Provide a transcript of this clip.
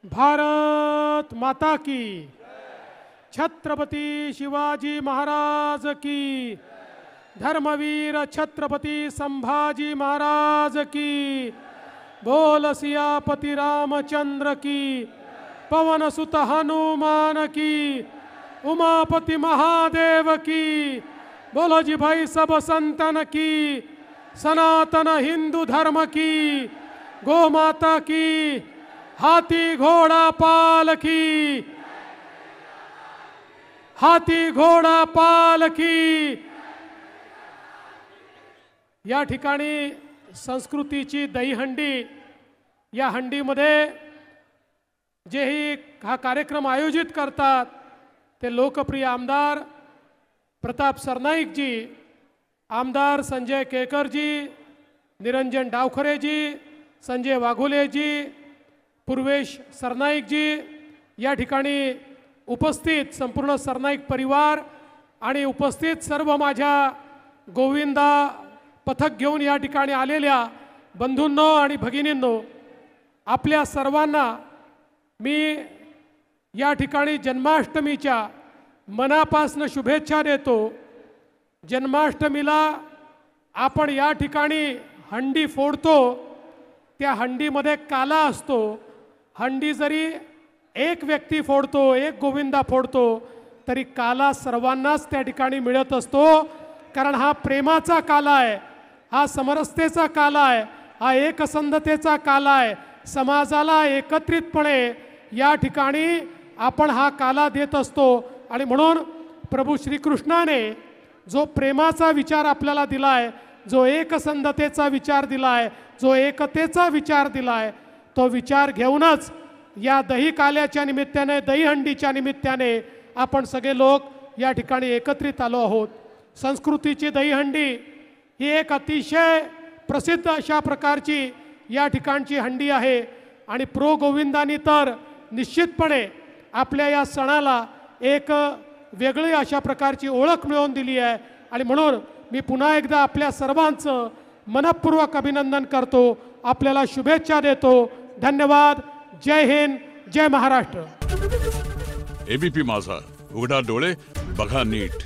भारत माता की, छत्रपति शिवाजी महाराज की, धर्मवीर छत्रपति संभाजी महाराज की, बोल सियापति रामचंद्र की, पवन सुत हनुमान की, उमापति महादेव की, बोलो जी भाई सब संतन की, सनातन हिंदू धर्म की, गौ माता की, हाथी घोड़ा पाल की, हाथी घोड़ा पाल की। या ठिकाणी संस्कृतीची दहीहंडी, या हंडीमध्ये जेही हा कार्यक्रम आयोजित करतात ते लोकप्रिय आमदार प्रताप सरनाईक जी, आमदार संजय केकर जी, निरंजन डावखरे जी, संजय वाघोले जी, पूर्वेश सरनाईक जी, या ठिकाणी उपस्थित संपूर्ण सरनाईक परिवार आणि उपस्थित सर्व माझ्या गोविंदा पथक घेऊन या ठिकाणी आलेल्या बंधूंनो आणि भगिनींनो, आपल्या सर्वांना मी या ठिकाणी जन्माष्टमीच्या मनापासून शुभेच्छा देतो। जन्माष्टमीला आपण या ठिकाणी हंडी फोडतो, त्या हंडीमध्ये काला असतो। हंडी जरी एक व्यक्ती फोडतो, एक गोविंदा फोडतो, तरी काला सर्वांनाच त्या ठिकाणी मिळत असतो, कारण हा प्रेमाचा काला आहे, हा समरसतेचा काला आहे, हा एकसंधतेचा काला आहे। समाजाला एकत्रितपणे या ठिकाणी आपण हा काला देत असतो आणि म्हणून प्रभू श्रीकृष्णाने जो प्रेमाचा विचार आपल्याला दिलाय, जो एकसंधतेचा विचार दिलाय, जो एकतेचा विचार दिलाय, तो विचार घेऊनच या दही काल्याच्या निमित्ताने, दहीहंडीच्या निमित्ताने आपण सगळे लोक या ठिकाणी एकत्रित आलो आहोत। संस्कृतीची दहीहंडी ही एक अतिशय प्रसिद्ध अशा प्रकारची या ठिकाणची हंडी आहे आणि प्रो गोविंदांनी तर निश्चितपणे आपल्या या सणाला एक वेगळी अशा प्रकारची ओळख मिळवून दिली आहे आणि म्हणून मी पुन्हा एकदा आपल्या सर्वांचं मनपूर्वक अभिनंदन करतो, आपल्याला शुभेच्छा देतो। धन्यवाद। जय हिंद, जय महाराष्ट्र। एबीपी माझा, उघडा डोळे बघा नीट।